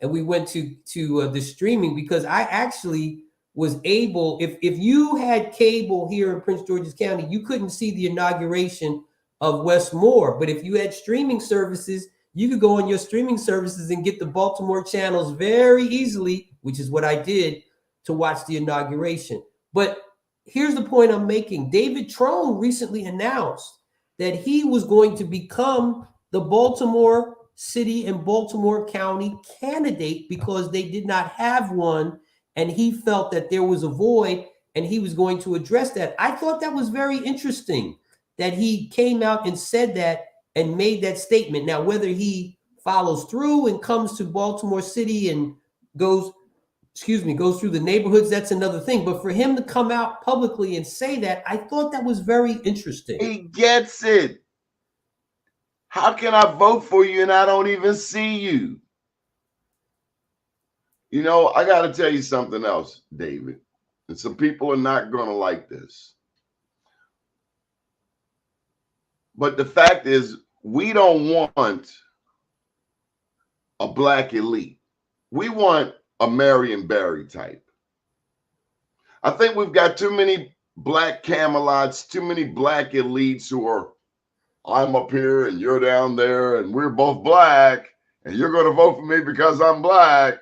and we went to the streaming, because I actually was able, if you had cable here in Prince George's County, you couldn't see the inauguration of Westmore. But if you had streaming services, you could go on your streaming services and get the Baltimore channels very easily, which is what I did, to watch the inauguration. But here's the point I'm making. David Trone recently announced that he was going to become the Baltimore City and Baltimore County candidate because they did not have one, and he felt that there was a void and he was going to address that. I thought that was very interesting that he came out and said that and made that statement. Now, whether he follows through and comes to Baltimore City and goes through the neighborhoods, that's another thing. But for him to come out publicly and say that, I thought that was very interesting. He gets it. How can I vote for you and I don't even see you? You know, I got to tell you something else, David. And some people are not going to like this. But the fact is, we don't want a Black elite. We want a Marion Barry type. I think we've got too many Black Camelots, too many Black elites who are, I'm up here and you're down there and we're both Black and you're going to vote for me because I'm black.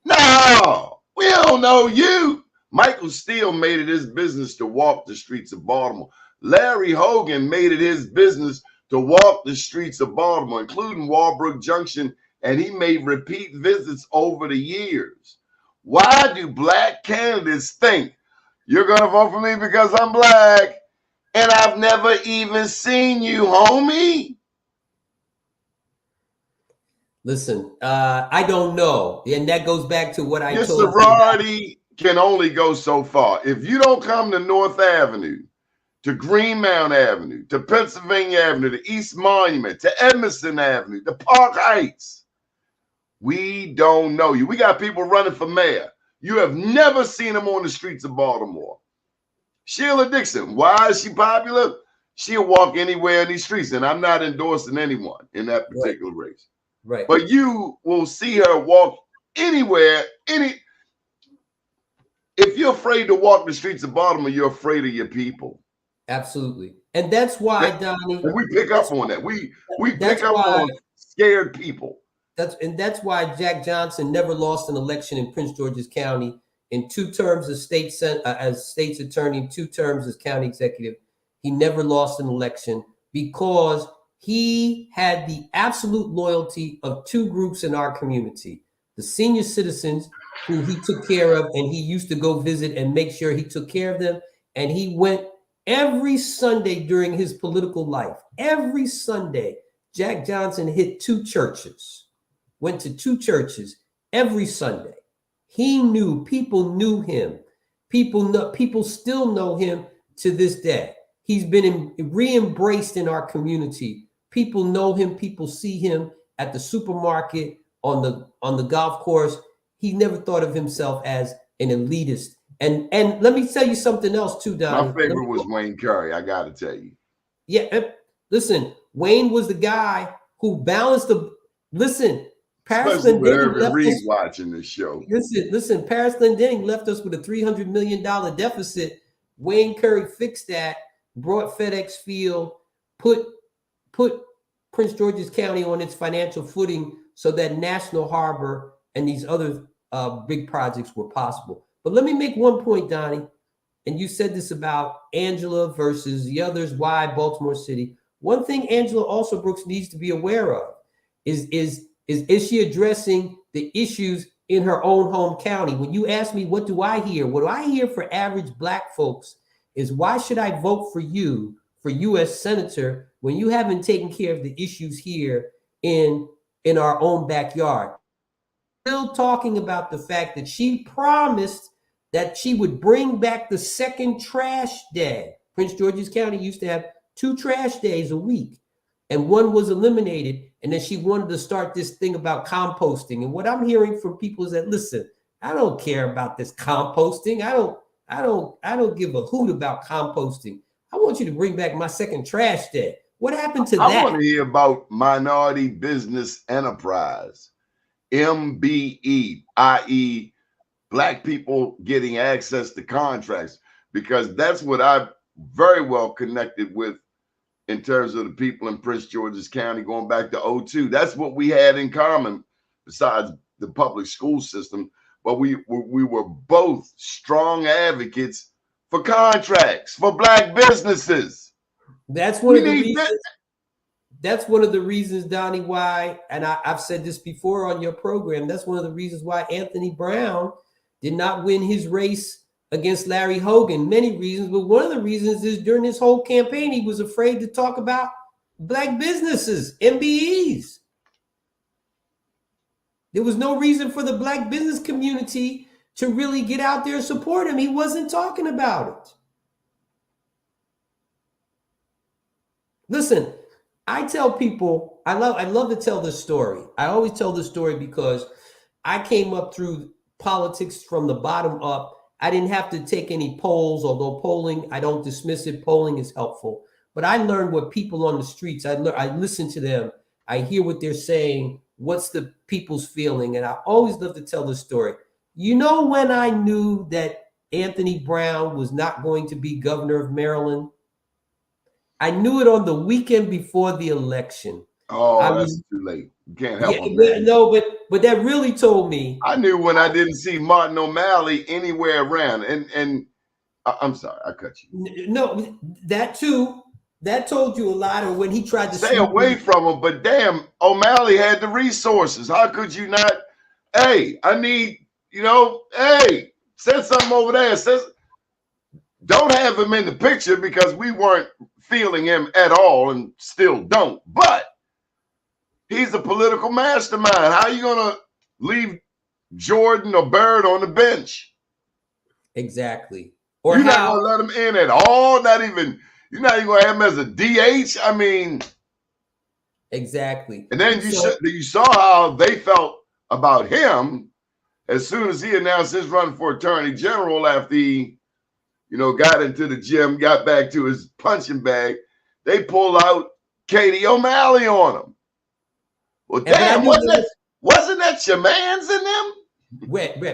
No, we don't know you. Michael Steele made it his business to walk the streets of Baltimore. Larry Hogan made it his business to walk the streets of Baltimore, including Walbrook Junction, and he made repeat visits over the years. Why do black candidates think you're going to vote for me because I'm black and I've never even seen you, homie? Listen, I don't know. And that goes back to what I Your told you. sorority can only go so far. If you don't come to North Avenue, to Greenmount Avenue, to Pennsylvania Avenue, to East Monument, to Emerson Avenue, to Park Heights, we don't know you. We got people running for mayor. You have never seen them on the streets of Baltimore. Sheila Dixon, why is she popular? She'll walk anywhere in these streets, and I'm not endorsing anyone in that particular race. Right. But you will see her walk anywhere, if you're afraid to walk the streets of Baltimore, you're afraid of your people. Absolutely. And that's why, Donnie. And we pick up on that. We pick up on scared people. That's why Jack Johnson never lost an election in Prince George's County in 2 terms as state's attorney, 2 terms as county executive. He never lost an election because he had the absolute loyalty of 2 groups in our community: the senior citizens, who he took care of, and he used to go visit and make sure he took care of them. And he went every Sunday during his political life. Every Sunday, Jack Johnson hit 2 churches, went to 2 churches every Sunday. He knew, people knew him. People still know him to this day. He's been re-embraced in our community. People know him. People see him at the supermarket, on the golf course. He never thought of himself as an elitist. And let me tell you something else too, Donnie. My favorite was Wayne Curry. I got to tell you. Yeah, listen. Wayne was the guy who balanced the. Listen, Paris Glendening left us watching this show. Listen. Paris Glendening left us with a $300 million deficit. Wayne Curry fixed that. Brought FedEx Field. Put Prince George's County on its financial footing so that National Harbor and these other big projects were possible. But let me make one point, Donnie, and you said this about Angela versus the others. Why Baltimore City? One thing Angela also Brooks needs to be aware of is she addressing the issues in her own home county? When you ask me, what do I hear? What I hear for average black folks is, why should I vote for you for U.S. Senator when you haven't taken care of the issues here in our own backyard? Still talking about the fact that she promised that she would bring back the second trash day. Prince George's County used to have 2 trash days a week, and one was eliminated. And then she wanted to start this thing about composting. And what I'm hearing from people is that, listen, I don't care about this composting. I don't give a hoot about composting. I want you to bring back my second trash day. What happened to that? I want to hear about Minority Business Enterprise, MBE, i.e., Black people getting access to contracts, because that's what I've very well connected with in terms of the people in Prince George's County going back to 2002. That's what we had in common, besides the public school system. But we were both strong advocates for contracts for Black businesses. That's one of the reasons. That's one of the reasons, Donnie, why, and I've said this before on your program, that's one of the reasons why Anthony Brown did not win his race against Larry Hogan. Many reasons, but one of the reasons is during this whole campaign, he was afraid to talk about Black businesses, MBEs. There was no reason for the Black business community to really get out there and support him. He wasn't talking about it. Listen, I tell people, I love to tell this story. I always tell this story because I came up through politics from the bottom up. I didn't have to take any polls, although polling, I don't dismiss it. Polling is helpful. But I learned what people on the streets, I listen to them. I hear what they're saying. What's the people's feeling? And I always love to tell this story. You know when I knew that Anthony Brown was not going to be governor of Maryland? I knew it on the weekend before the election. Oh, I that's mean, too late. You can't help yeah, him, man. no, but that really told me. I knew when I didn't see Martin O'Malley anywhere around. And I'm sorry, I cut you. No, that too. That told you a lot of when he tried to Stay sneak away in. from him, but damn, O'Malley had the resources. How could you not? Hey, I need, hey, send something over there. Don't have him in the picture because we weren't feeling him at all and still don't. But he's a political mastermind. How are you going to leave Jordan or Bird on the bench? Exactly. Or You're not how going to let him in at all? You're not even going to have him as a DH? I mean. exactly. And then you saw how they felt about him as soon as he announced his run for attorney general after he, got into the gym, got back to his punching bag. They pulled out Katie O'Malley on him. Well, damn, wasn't that your man's in them?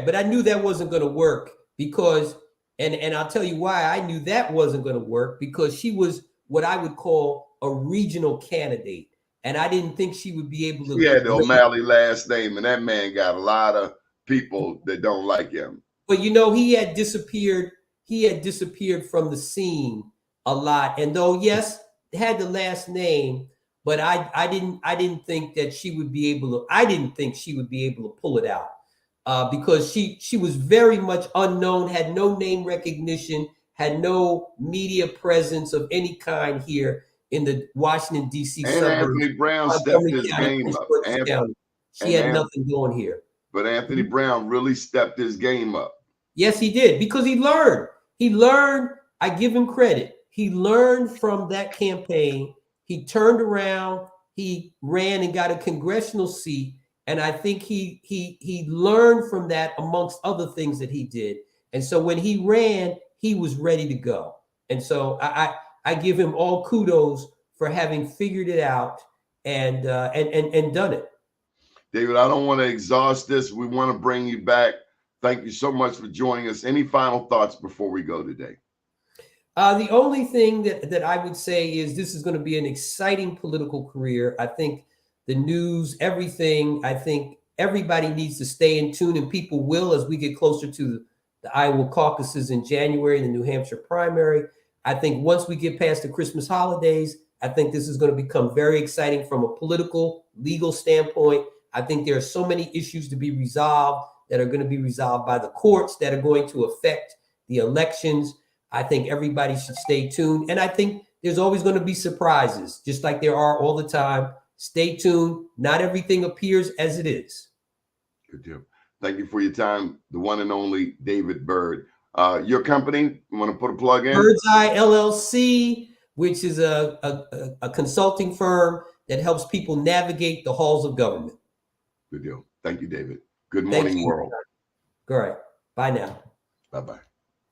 But I knew that wasn't going to work because, and I'll tell you why I knew that wasn't going to work, because she was what I would call a regional candidate. And I didn't think she would be able to. He had the O'Malley last name, and that man got a lot of people that don't like him. But he had disappeared. He had disappeared from the scene a lot. And though, yes, had the last name, but I didn't think that she would be able to. I didn't think she would be able to pull it out because she was very much unknown, had no name recognition, had no media presence of any kind here in the Washington, D.C. And suburbs. Anthony Brown stepped his game up. She had nothing going here. But Anthony Brown really stepped his game up. Yes, he did, because he learned. He learned. I give him credit. He learned from that campaign. He turned around. He ran and got a congressional seat. And I think he learned from that, amongst other things that he did. And so when he ran, he was ready to go. And so I give him all kudos for having figured it out and done it. David, I don't want to exhaust this. We want to bring you back. Thank you so much for joining us. Any final thoughts before we go today? The only thing that I would say is this is going to be an exciting political career. I think the news, everything, I think everybody needs to stay in tune, and people will as we get closer to the Iowa caucuses in January, the New Hampshire primary. I think once we get past the Christmas holidays, I think this is going to become very exciting from a political, legal standpoint. I think there are so many issues to be resolved that are going to be resolved by the courts that are going to affect the elections. I think everybody should stay tuned. And I think there's always going to be surprises, just like there are all the time. Stay tuned. Not everything appears as it is. Good deal. Thank you for your time. The one and only David Byrd. Your company, you want to put a plug in? Bird's Eye LLC, which is a consulting firm that helps people navigate the halls of government. Good deal. Thank you, David. Good morning, world. All right. Bye now. Bye-bye.